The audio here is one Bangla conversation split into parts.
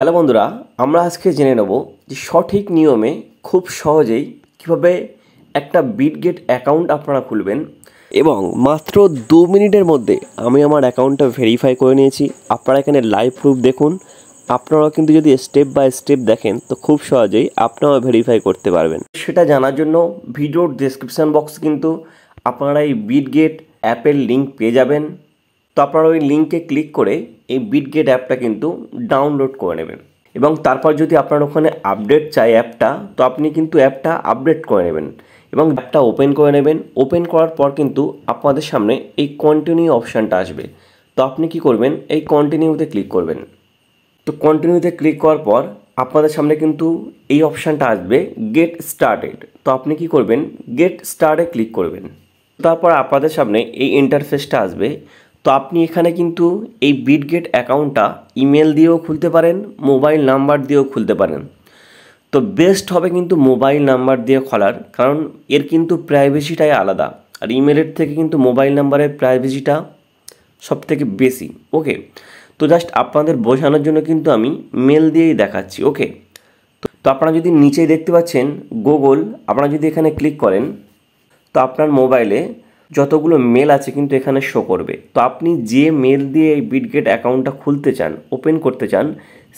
হ্যালো বন্ধুরা, আমরা আজকে জেনে নেব যে সঠিক নিয়মে খুব সহজেই কীভাবে একটা বিটগেট অ্যাকাউন্ট আপনারা খুলবেন এবং মাত্র 2 মিনিটের মধ্যে আমি আমার অ্যাকাউন্টটা ভেরিফাই করে নিয়েছি। আপনারা এখানে লাইভ প্রুফ দেখুন। আপনারাও কিন্তু যদি স্টেপ বাই স্টেপ দেখেন তো খুব সহজেই আপনারাও ভেরিফাই করতে পারবেন। সেটা জানার জন্য ভিডিওর ডেসক্রিপশান বক্স কিন্তু আপনারা এই বিটগেট অ্যাপের লিঙ্ক পেয়ে যাবেন। তো আপনারা ওই লিঙ্কে ক্লিক করে এই বিটগেট অ্যাপটা কিন্তু ডাউনলোড করে নেবেন এবং তারপর যদি আপনার ওখানে আপডেট চাই অ্যাপটা, তো আপনি কিন্তু অ্যাপটা আপডেট করে নেবেন এবং অ্যাপটা ওপেন করে নেবেন। ওপেন করার পর কিন্তু আপনাদের সামনে এই কন্টিনিউ অপশানটা আসবে। তো আপনি কি করবেন, এই কন্টিনিউতে ক্লিক করবেন। তো কন্টিনিউতে ক্লিক করার পর আপনাদের সামনে কিন্তু এই অপশানটা আসবে গেট স্টার্টেড। তো আপনি কি করবেন, গেট স্টার্টে ক্লিক করবেন। তারপর আপনাদের সামনে এই ইন্টারফেসটা আসবে। তো আপনি এখানে কিন্তু এই বিটগেট অ্যাকাউন্টটা ইমেল দিয়েও খুলতে পারেন, মোবাইল নাম্বার দিয়েও খুলতে পারেন। তো বেস্ট হবে কিন্তু মোবাইল নাম্বার দিয়ে খোলার, কারণ এর কিন্তু প্রাইভেসিটাই আলাদা। আর ইমেলের থেকে কিন্তু মোবাইল নাম্বারের প্রাইভেসিটা সবথেকে বেশি। ওকে, তো জাস্ট আপনাদের বোঝানোর জন্য কিন্তু আমি মেল দিয়েই দেখাচ্ছি। ওকে, তো আপনারা যদি নিচেই দেখতে পাচ্ছেন গুগল, আপনারা যদি এখানে ক্লিক করেন তো আপনার মোবাইলে যতগুলো মেল আছে কিন্তু এখানে শো করবে। তো আপনি যে মেল দিয়ে এই বিটগেট অ্যাকাউন্টটা খুলতে চান, ওপেন করতে চান,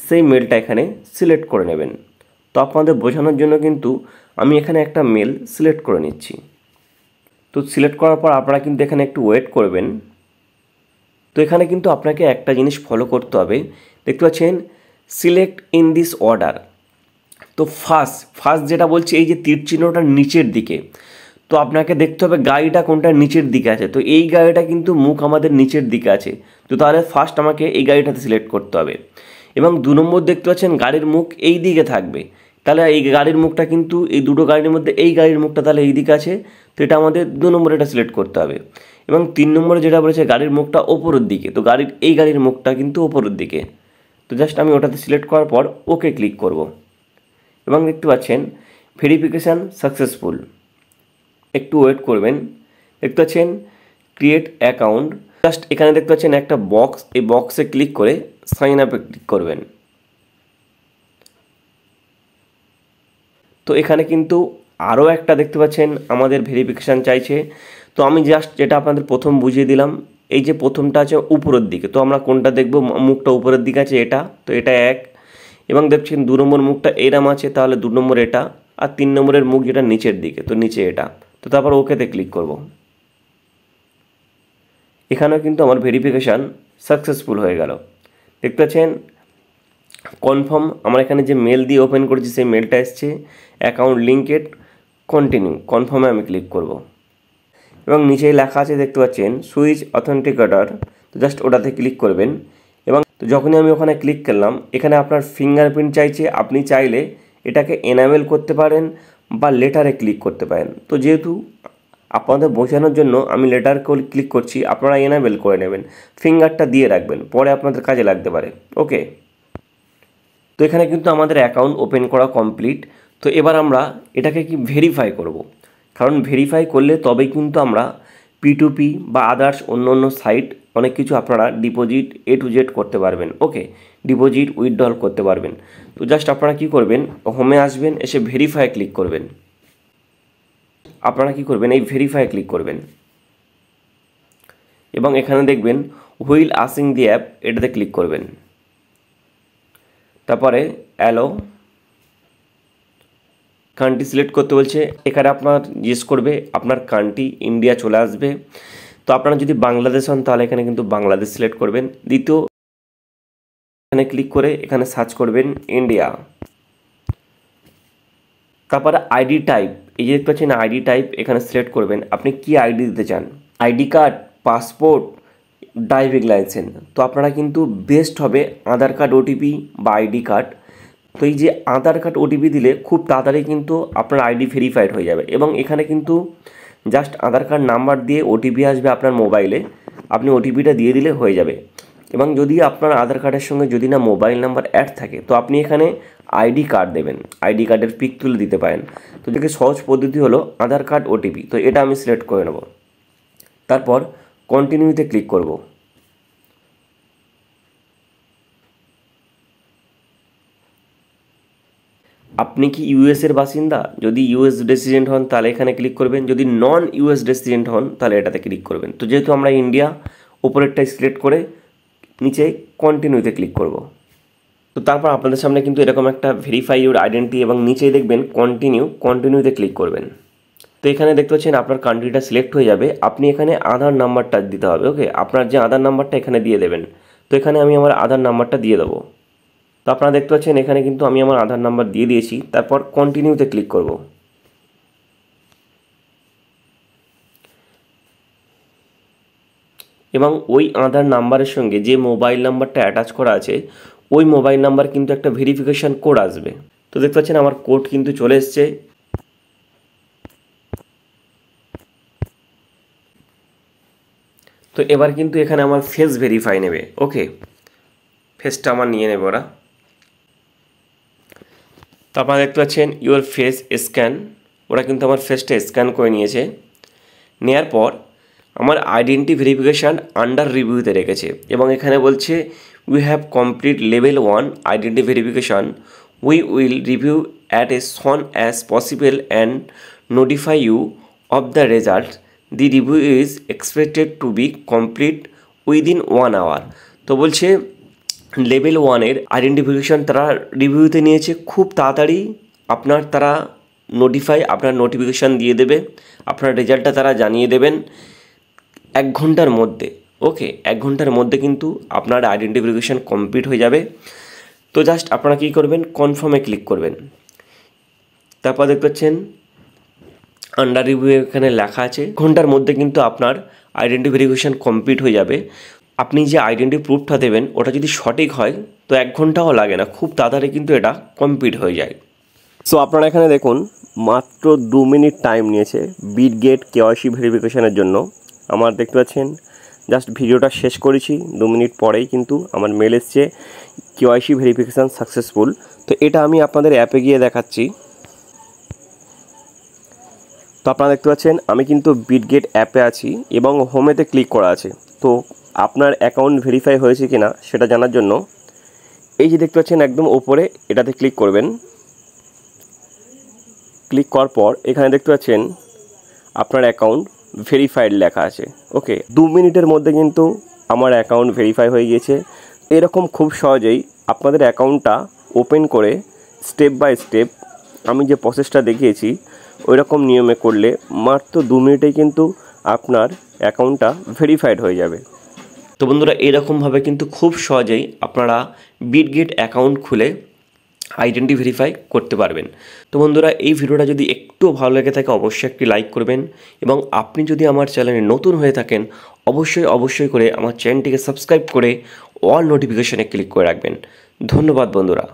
সেই মেলটা এখানে সিলেক্ট করে নেবেন। তো আপনাদের বোঝানোর জন্য কিন্তু আমি এখানে একটা মেল সিলেক্ট করে নিচ্ছি। তো সিলেক্ট করার পর আপনারা কিন্তু এখানে একটু ওয়েট করবেন। তো এখানে কিন্তু আপনাকে একটা জিনিস ফলো করতে হবে। দেখতে পাচ্ছেন সিলেক্ট ইন দিস অর্ডার। তো ফার্স্ট যেটা বলছে এই যে তীর চিহ্নটার নিচের দিকে, তো আপনাকে দেখতে হবে গাড়িটা কোনটা নিচের দিকে আছে। তো এই গাড়িটা কিন্তু মুখ আমাদের নিচের দিকে আছে, তো তাহলে ফার্স্ট আমাকে এই গাড়িটাতে সিলেক্ট করতে হবে। এবং 2 নম্বর দেখতে পাচ্ছেন গাড়ির মুখ এই দিকে থাকবে, তাহলে এই গাড়ির মুখটা কিন্তু এই দুটো গাড়ির মধ্যে এই গাড়ির মুখটা তাহলে এই দিকে আছে, তো এটা আমাদের 2 নম্বরে এটা সিলেক্ট করতে হবে। এবং 3 নম্বরে যেটা বলেছে গাড়ির মুখটা ওপরের দিকে, তো এই গাড়ির মুখটা কিন্তু ওপরের দিকে। তো জাস্ট আমি ওটাতে সিলেক্ট করার পর ওকে ক্লিক করব এবং দেখতে পাচ্ছেন ভেরিফিকেশান সাকসেসফুল। একটু ওয়েট করবেন। দেখতে পাচ্ছেন ক্রিয়েট অ্যাকাউন্ট, জাস্ট এখানে দেখতে পাচ্ছেন একটা বক্স, এই বক্সে ক্লিক করে সাইন আপে ক্লিক করবেন। তো এখানে কিন্তু আরও একটা দেখতে পাচ্ছেন আমাদের ভেরিফিকেশান চাইছে। তো আমি জাস্ট যেটা আপনাদের প্রথম বুঝিয়ে দিলাম, এই যে প্রথমটা আছে উপরের দিকে, তো আমরা কোনটা দেখব, মুখটা উপরের দিকে আছে এটা, তো এটা এক। এবং দেখছেন 2 নম্বর মুখটা এরম আছে, তাহলে 2 নম্বর এটা। আর 3 নম্বরের মুখ যেটা নিচের দিকে, তো নিচে এটা। তো তারপর ওকেতে ক্লিক করব। এখানেও কিন্তু আমার ভেরিফিকেশান সাকসেসফুল হয়ে গেল। দেখতে পাচ্ছেন কনফার্ম, আমার এখানে যে মেল দিয়ে ওপেন করেছি সেই মেলটা এসছে, অ্যাকাউন্ট লিঙ্কেড, কন্টিনিউ, কনফার্মে আমি ক্লিক করব। এবং নিচেই লেখা আছে দেখতে পাচ্ছেন সুইচ অথেন্টিকেটর, তো জাস্ট ওটাতে ক্লিক করবেন। এবং তো যখনই আমি ওখানে ক্লিক করলাম, এখানে আপনার ফিঙ্গারপ্রিন্ট চাইছে। আপনি চাইলে এটাকে এনাবেল করতে পারেন বা লেটারে ক্লিক করতে পারেন। তো যেহেতু আপনাদের বোঝানোর জন্য আমি লেটার ক্লিক করছি, আপনারা এনাবেল করে নেবেন, ফিঙ্গারটা দিয়ে রাখবেন, পরে আপনাদের কাজে লাগতে পারে। ওকে, তো এখানে কিন্তু আমাদের অ্যাকাউন্ট ওপেন করা কমপ্লিট। তো এবার আমরা এটাকে কি ভেরিফাই করব, কারণ ভেরিফাই করলে তবেই কিন্তু আমরা P2P বা আদার্স অন্য অন্য সাইট অনেক কিছু আপনারা ডিপোজিট A to Z করতে পারবেন। ওকে, ডিপোজিট উইথড্রল করতে পারবেন। তো জাস্ট আপনারা কি করবেন, হোমে আসবেন, এসে ভেরিফাই ক্লিক করবেন। আপনারা কি করবেন, এই ভেরিফাই ক্লিক করবেন এবং এখানে দেখবেন হুইল আসিং দি অ্যাপ, এটাতে ক্লিক করবেন। তারপরে অ্যালো, কান্ট্রি সিলেক্ট করতে বলছে। এখানে আপনার জিজ্ঞেস করবে আপনার কান্ট্রি, ইন্ডিয়া চলে আসবে। তো আপনারা যদি বাংলাদেশ হন তাহলে এখানে কিন্তু বাংলাদেশ সিলেক্ট করবেন। দ্বিতীয় এখানে ক্লিক করে এখানে সার্চ করবেন ইন্ডিয়া। তারপরে আইডি টাইপ, এই যে দেখতে পাচ্ছেন আইডি টাইপ, এখানে সিলেক্ট করবেন আপনি কি আইডি দিতে চান, ID card, passport, driving licence. তো আপনারা কিন্তু বেস্ট হবে আধার কার্ড ওটিপি বা আইডি কার্ড। তো এই যে আধার কার্ড ওটিপি দিলে খুব তাড়াতাড়ি কিন্তু আপনার আইডি ভেরিফাইড হয়ে যাবে। এবং এখানে কিন্তু জাস্ট আধার কার্ড নাম্বার দিয়ে ওটিপি আসবে আপনার মোবাইলে, আপনি ওটিপিটা দিয়ে দিলে হয়ে যাবে। এবং যদি আপনার আধার কার্ডের সঙ্গে যদি না মোবাইল নাম্বার অ্যাড থাকে, তো আপনি এখানে আইডি কার্ড দেবেন, আইডি কার্ডের পিক তুলে দিতে পারেন। তো দেখে সহজ পদ্ধতি হলো আধার কার্ড ওটিপি। তো এটা আমি সিলেক্ট করে নেব, তারপর কন্টিনিউতে ক্লিক করব। আপনি কি ইউএস এর বাসিন্দা? যদি ইউএস রেসিডেন্ট হন তাহলে এখানে ক্লিক করবেন, যদি নন ইউএস রেসিডেন্ট হন তাহলে এটাতে ক্লিক করবেন। তো যেহেতু আমরা ইন্ডিয়া, ওপরেরটাই সিলেক্ট করে নিচে কন্টিনিউতে ক্লিক করব। তো তারপর আপনাদের সামনে কিন্তু এরকম একটা ভেরিফাই ইউর আইডেন্টি এবং নিচেই দেখবেন কন্টিনিউতে ক্লিক করবেন। তো এখানে দেখতে পাচ্ছেন আপনার কান্ট্রিটা সিলেক্ট হয়ে যাবে। আপনি এখানে আধার নাম্বারটা দিতে হবে। ওকে, আপনার যে আধার নাম্বারটা এখানে দিয়ে দেবেন। তো এখানে আমি আমার আধার নাম্বারটা দিয়ে দেবো। তো আপনারা দেখতে পাচ্ছেন এখানে কিন্তু আমি আমার আধার নাম্বার দিয়ে দিয়েছি। তারপর কন্টিনিউতে ক্লিক করব। এবং ওই আধার নাম্বারের সঙ্গে যে মোবাইল নাম্বারটা অ্যাটাচ করা আছে ওই মোবাইল নাম্বার কিন্তু একটা ভেরিফিকেশান কোড আসবে। তো দেখতে পাচ্ছেন আমার কোড কিন্তু চলে এসছে। তো এবার কিন্তু এখানে আমার ফেস ভেরিফাই নেবে। ওকে, ফেসটা আমার নিয়ে নেবে ওরা। তো আপনারা দেখতে পাচ্ছেন ইউর ফেস স্ক্যান, ওরা কিন্তু আমার ফেসটা স্ক্যান করে নিয়েছে। নেওয়ার পর আমার আইডেন্টি ভেরিফিকেশান আন্ডার রিভিউতে রেখেছে এবং এখানে বলছে we have complete level 1 identity verification, we will review at a soon as possible and notify you of the result, the review is expected to be complete within 1 hour. তো বলছে লেভেল 1-এর আইডেন্টিফিকেশান তারা রিভিউতে নিয়েছে, খুব তাড়াতাড়ি তারা আপনার নোটিফিকেশান দিয়ে দেবে, আপনার রেজাল্টটা তারা জানিয়ে দেবেন 1 ঘন্টার মধ্যে। ওকে, 1 ঘন্টার মধ্যে কিন্তু আপনার আইডেন্টিফিকেশান কমপ্লিট হয়ে যাবে। তো জাস্ট আপনারা কী করবেন, কনফার্মে ক্লিক করবেন। তারপর দেখতে পাচ্ছেন আন্ডার রিভিউ এখানে লেখা আছে ঘন্টার মধ্যে কিন্তু আপনার আইডেন্টি ভেরিফিকেশান কমপ্লিট হয়ে যাবে। আপনি যে আইডেন্টি প্রুফটা দেবেন ওটা যদি সঠিক হয় তো 1 ঘন্টাও লাগে না, খুব তাড়াতাড়ি কিন্তু এটা কমপ্লিট হয়ে যায়। সো আপনারা এখানে দেখুন মাত্র 2 মিনিট টাইম নিয়েছে বিটগেট কেওয়াইসি ভেরিফিকেশানের জন্য। আমার দেখতে পাচ্ছেন জাস্ট ভিডিওটা শেষ করেছি, 2 মিনিট পরেই কিন্তু আমার মেল এসছে কেওয়াইসি ভেরিফিকেশান সাকসেসফুল। তো এটা আমি আপনাদের অ্যাপে গিয়ে দেখাচ্ছি। তো আপনারা দেখতে পাচ্ছেন আমি কিন্তু বিটগেট অ্যাপে আছি এবং হোমেতে ক্লিক করা আছে। তো আপনার অ্যাকাউন্ট ভেরিফাই হয়েছে কি না সেটা জানার জন্য এই যে দেখতে পাচ্ছেন একদম ওপরে এটাতে ক্লিক করবেন। ক্লিক করার পর এখানে দেখতে পাচ্ছেন আপনার অ্যাকাউন্ট ভেরিফাইড লেখা আছে। ওকে, 2 মিনিটের মধ্যে কিন্তু আমার অ্যাকাউন্ট ভেরিফাই হয়ে গিয়েছে। এরকম খুব সহজেই আপনাদের অ্যাকাউন্টটা ওপেন করে স্টেপ বাই স্টেপ আমি যে প্রসেসটা দেখিয়েছি ওই রকম নিয়মে করলে মাত্র 2 মিনিটেই কিন্তু আপনার অ্যাকাউন্টটা ভেরিফাইড হয়ে যাবে। তো বন্ধুরা এরকমভাবে কিন্তু খুব সহজেই আপনারা বিটগেট অ্যাকাউন্ট খুলে আইডেন্টি ভেরিফাই করতে পারবেন। তো বন্ধুরা এই ভিডিওটা যদি একটু ভালো লেগে থাকে অবশ্যই একটি লাইক করবেন এবং আপনি যদি আমার চ্যানেলে নতুন হয়ে থাকেন অবশ্যই করে আমার চ্যানেলটিকে সাবস্ক্রাইব করে অল নোটিফিকেশনে ক্লিক করে রাখবেন। ধন্যবাদ বন্ধুরা।